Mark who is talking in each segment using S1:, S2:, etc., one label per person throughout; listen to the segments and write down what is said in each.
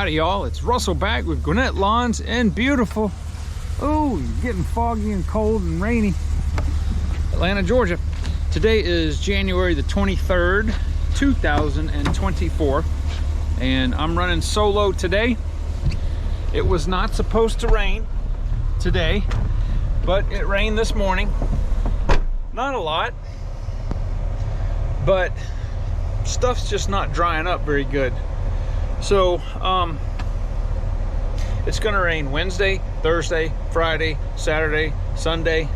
S1: Howdy y'all, it's Russell back with Gwinnett Lawns and beautiful, oh, getting foggy and cold and rainy, Atlanta, Georgia. Today is January the 23rd, 2024, and I'm running solo today. It was not supposed to rain today, but it rained this morning. Not a lot, but stuff's just not drying up very good. So it's gonna rain Wednesday, Thursday, Friday, Saturday, Sunday.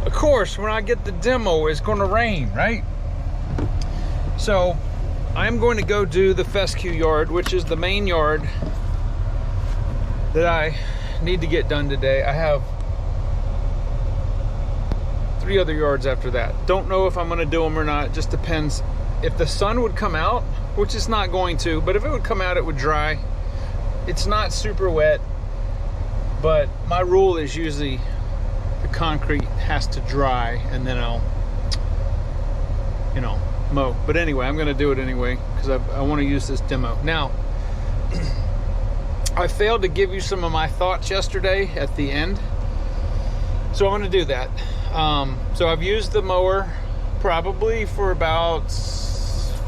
S1: Of course, when I get the demo, it's gonna rain, right? So I'm going to go do the fescue yard, which is the main yard that I need to get done today. I have 3 other yards after that. Don't know if I'm gonna do them or not. It just depends. If the sun would come out, which it's not going to, but if it would come out, it would dry. It's not super wet, but my rule is usually the concrete has to dry and then I'll, mow. But anyway, I'm gonna do it anyway because I want to use this demo. Now, I failed to give you some of my thoughts yesterday at the end, so I'm gonna do that. So I've used the mower probably for about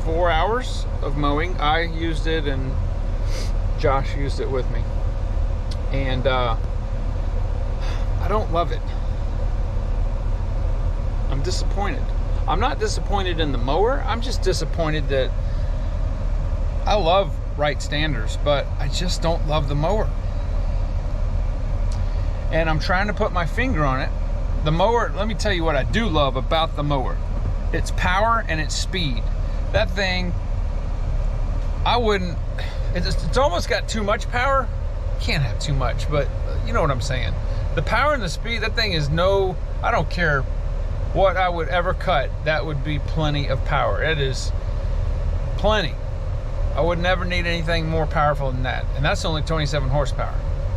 S1: 4 hours of mowing. I used it and Josh used it with me, and I don't love it. I'm disappointed. I'm not disappointed in the mower, I'm just disappointed that I love Wright standards, but I just don't love the mower, and I'm trying to put my finger on it. The mower, let me tell you what I do love about the mower. It's power and its speed. That thing, it's almost got too much power. Can't have too much, but you know what I'm saying. The power and the speed, that thing is I don't care what I would ever cut, that would be plenty of power. It is plenty. I would never need anything more powerful than that. And that's only 27 horsepower.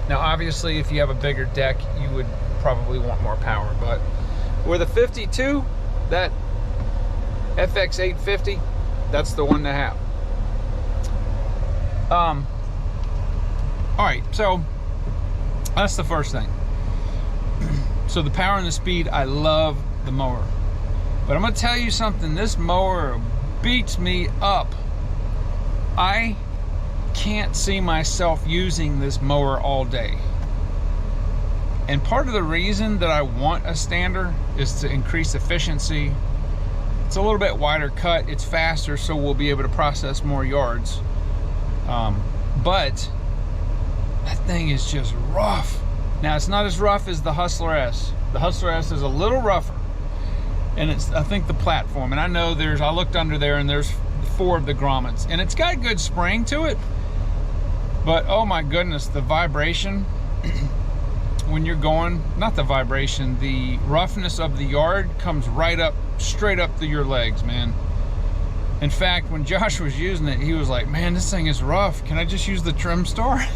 S1: Now, obviously, if you have a bigger deck, you would probably want more power, but with a 52, that FX 850, that's the one to have. All right, so that's the first thing. So the power and the speed, I love the mower, but I'm gonna tell you something, this mower beats me up. I can't see myself using this mower all day. And part of the reason that I want a stander is to increase efficiency. It's a little bit wider cut, it's faster, so we'll be able to process more yards. But that thing is just rough. Now, it's not as rough as the Hustler S. The Hustler S is a little rougher, and it's, I think, the platform. And I know I looked under there and there's 4 of the grommets, and it's got good spring to it, but oh my goodness, the vibration when you're going, not the vibration, the roughness of the yard comes right up, straight up through your legs, man. In fact, when Josh was using it, he was like, man, this thing is rough. Can I just use the Trim Star?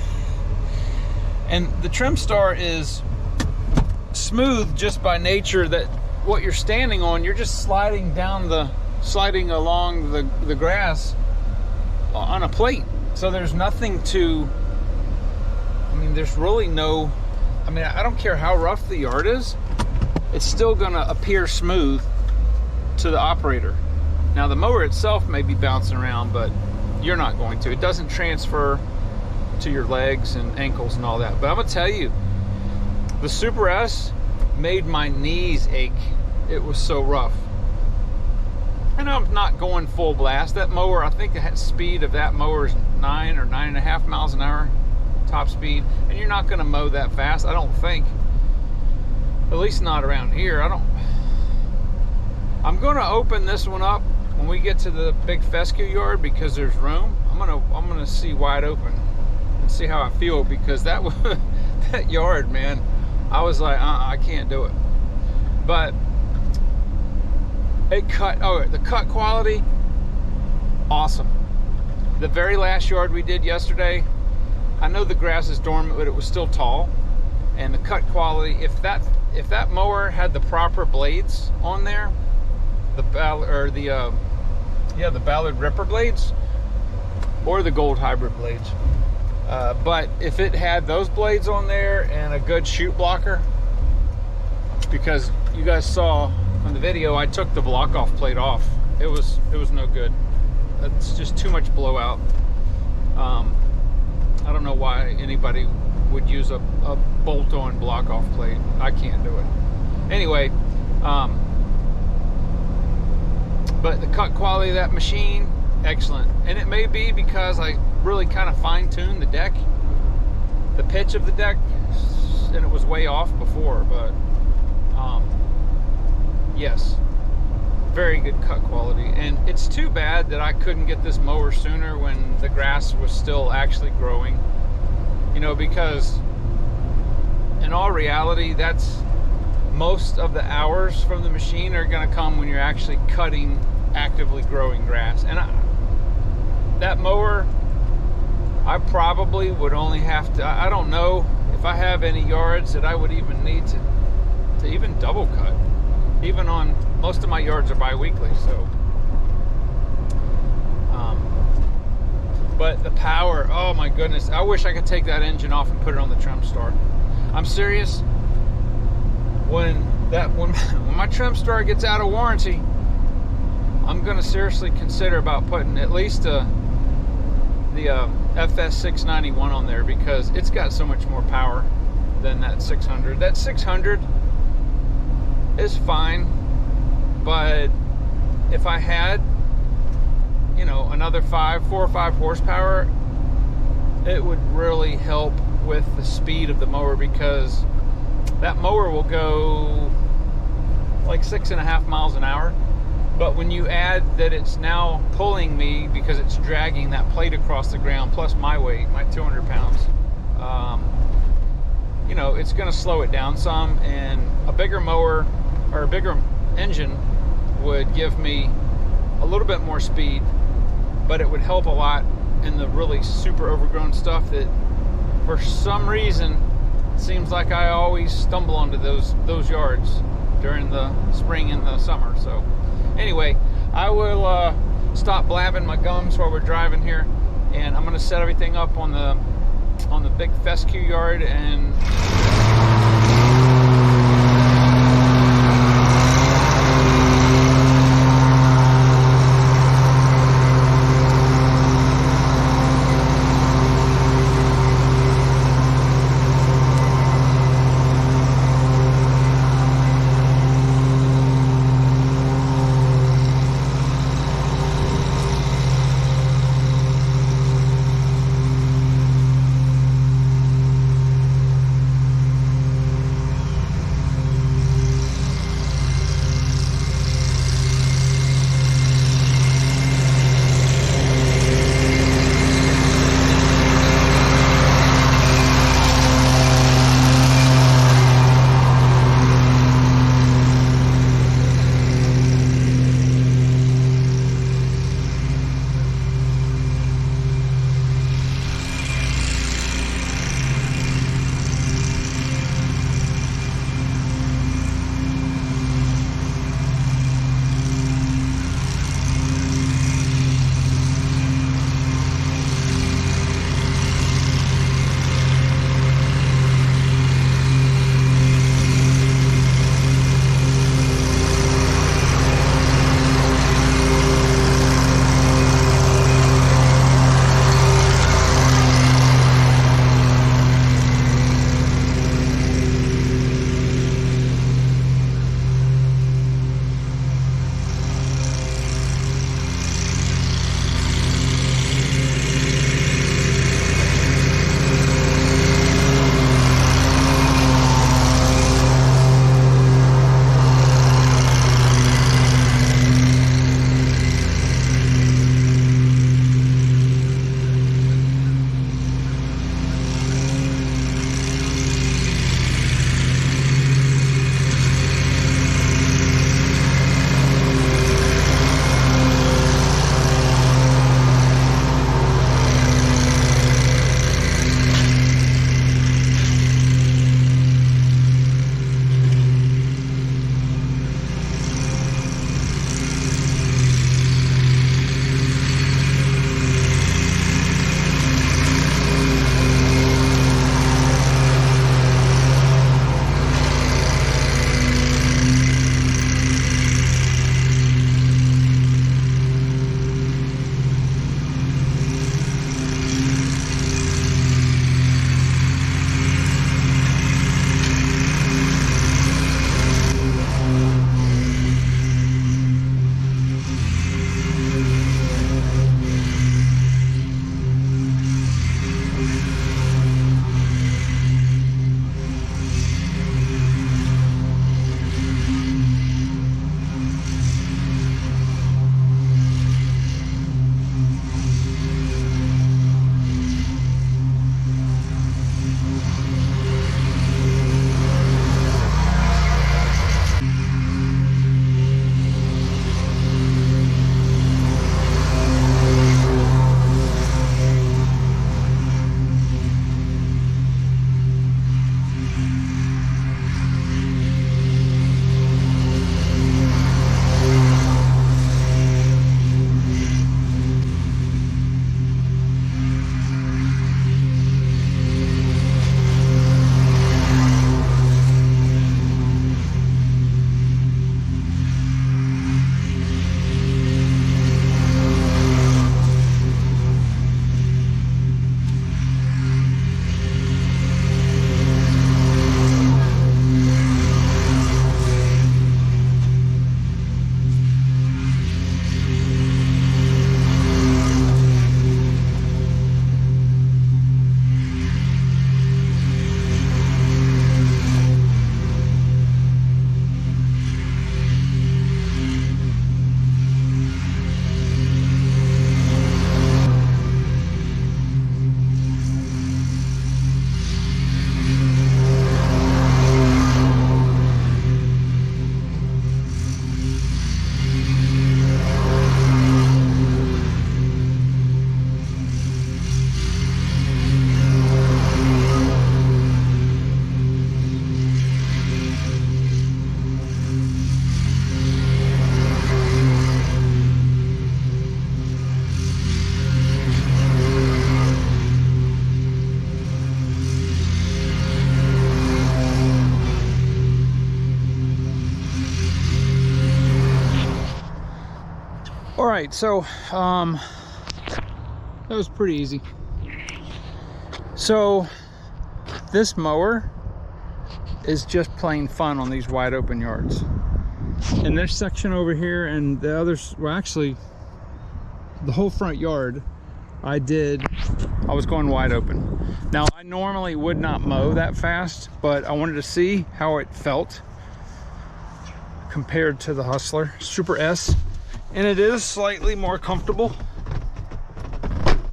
S1: And the Trim Star is smooth just by nature, that what you're standing on, you're just sliding along the grass on a plate. So there's nothing to, there's really no, I don't care how rough the yard is, it's still gonna appear smooth to the operator. Now the mower itself may be bouncing around, but you're not going to. It doesn't transfer to your legs and ankles and all that. But I'm gonna tell you, the Super S made my knees ache. It was so rough. And I'm not going full blast. That mower, I think the speed of that mower is 9 or 9.5 miles an hour top speed, and you're not going to mow that fast, I don't think. At least not around here. I'm going to open this one up when we get to the big fescue yard because there's room. I'm gonna see wide open and see how I feel, because that yard, man, I was like, I can't do it. But the cut quality, awesome. The very last yard we did yesterday, I know the grass is dormant, but it was still tall, and the cut quality, if that mower had the proper blades on there, the Ballard Ripper blades, or the gold hybrid blades. But if it had those blades on there and a good shoot blocker, because you guys saw on the video, I took the block off plate off. It was no good. It's just too much blowout. I don't know why anybody would use a bolt-on block off plate. I can't do it. Anyway, but the cut quality of that machine, excellent. And it may be because I really kind of fine-tuned the deck, the pitch of the deck, and it was way off before, but yes, very good cut quality. And it's too bad that I couldn't get this mower sooner when the grass was still actually growing, you know, because in all reality, that's most of the hours from the machine are going to come when you're actually cutting actively growing grass. And that mower, I probably would only have to, I don't know if I have any yards that I would even need to even double cut. Even on, most of my yards are bi-weekly, so. But the power, oh my goodness. I wish I could take that engine off and put it on the trim star. I'm serious. When my trim star gets out of warranty, I'm gonna seriously consider about putting at least the FS691 on there, because it's got so much more power than that 600. That 600 is fine, but if I had, you know, another 4 or 5 horsepower, it would really help with the speed of the mower, because that mower will go like 6.5 miles an hour. But when you add that it's now pulling me because it's dragging that plate across the ground, plus my weight, my 200 pounds, you know, it's going to slow it down some. And a bigger mower or a bigger engine would give me a little bit more speed, but it would help a lot in the really super overgrown stuff that for some reason seems like I always stumble onto those yards during the spring and the summer. So anyway, I will stop blabbing my gums while we're driving here, and I'm going to set everything up on the big fescue yard. And right, so that was pretty easy. So this mower is just plain fun on these wide open yards. In this section over here and the others, well, actually the whole front yard, I was going wide open. Now I normally would not mow that fast, but I wanted to see how it felt compared to the Hustler Super S, and it is slightly more comfortable,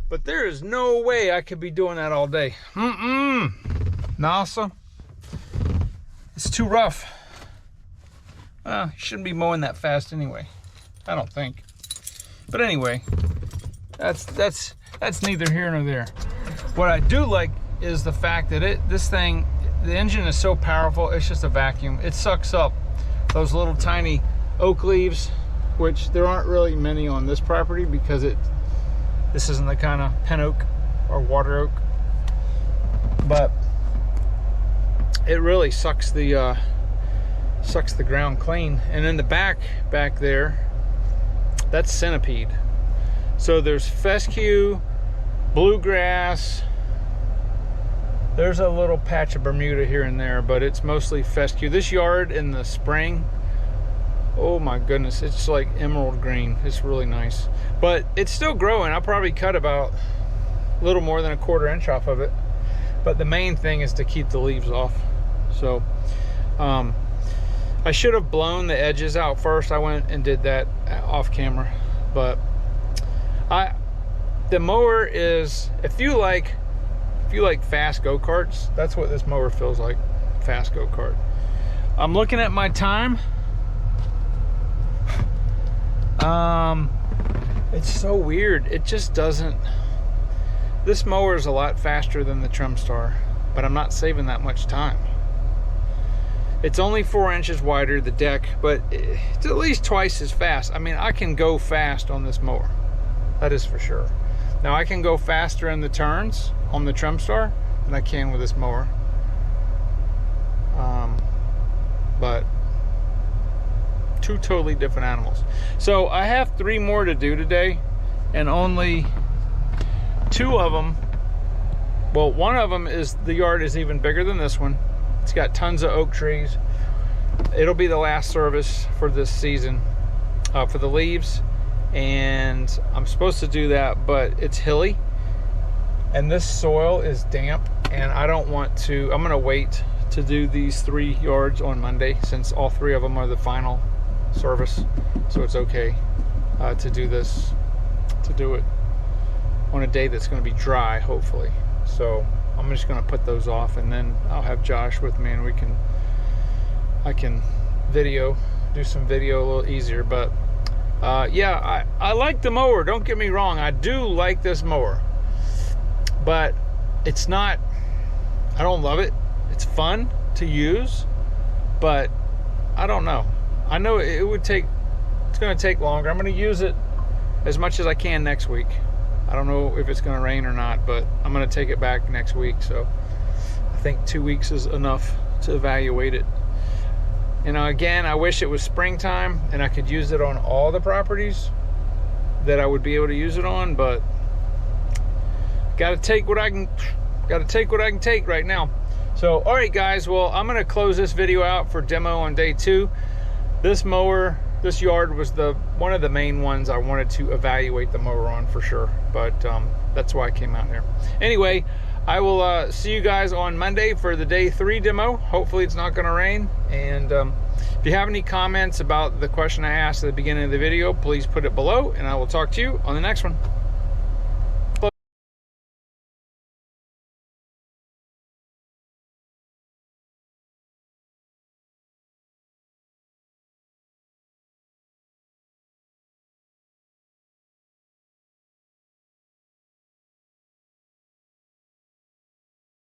S1: but there is no way I could be doing that all day. NASA, it's too rough. You shouldn't be mowing that fast anyway, I don't think. But anyway, that's neither here nor there. What I do like is the fact that the engine is so powerful, it's just a vacuum. It sucks up those little tiny oak leaves, which there aren't really many on this property because this isn't the kind of pin oak or water oak, but it really sucks the ground clean. And in the back there, that's centipede. So there's fescue, bluegrass, there's a little patch of Bermuda here and there, but it's mostly fescue. This yard in the spring, oh my goodness, it's like emerald green. It's really nice, but it's still growing. I'll probably cut about a little more than a 1/4 inch off of it, but the main thing is to keep the leaves off. So I should have blown the edges out first. I went and did that off camera, but the mower is, if you like fast go-karts, that's what this mower feels like, fast go-kart. I'm looking at my time. It's so weird. It just doesn't, this mower is a lot faster than the Trimstar, but I'm not saving that much time. It's only 4 inches wider, the deck, but it's at least twice as fast. I mean, I can go fast on this mower, that is for sure. Now I can go faster in the turns on the Trimstar than I can with this mower, but two totally different animals. So I have 3 more to do today, and only 2 of them, well, one of them is, the yard is even bigger than this one. It's got tons of oak trees. It'll be the last service for this season for the leaves, and I'm supposed to do that, but it's hilly and this soil is damp, and I don't want to. I'm gonna wait to do these 3 yards on Monday, since all 3 of them are the final service, so it's okay to do it on a day that's going to be dry, hopefully. So I'm just going to put those off, and then I'll have Josh with me, and I can do some video a little easier. But yeah, I like the mower, don't get me wrong, I do like this mower, but it's not, I don't love it. It's fun to use, but I don't know. I know it's going to take longer. I'm going to use it as much as I can next week. I don't know if it's going to rain or not, but I'm going to take it back next week. So I think 2 weeks is enough to evaluate it. You know, again, I wish it was springtime and I could use it on all the properties that I would be able to use it on, but got to take what I can take right now. So, all right, guys. Well, I'm going to close this video out for demo on day 2. This mower, this yard was one of the main ones I wanted to evaluate the mower on for sure, but that's why I came out here. Anyway, I will see you guys on Monday for the day 3 demo. Hopefully it's not going to rain, and if you have any comments about the question I asked at the beginning of the video, please put it below, and I will talk to you on the next one.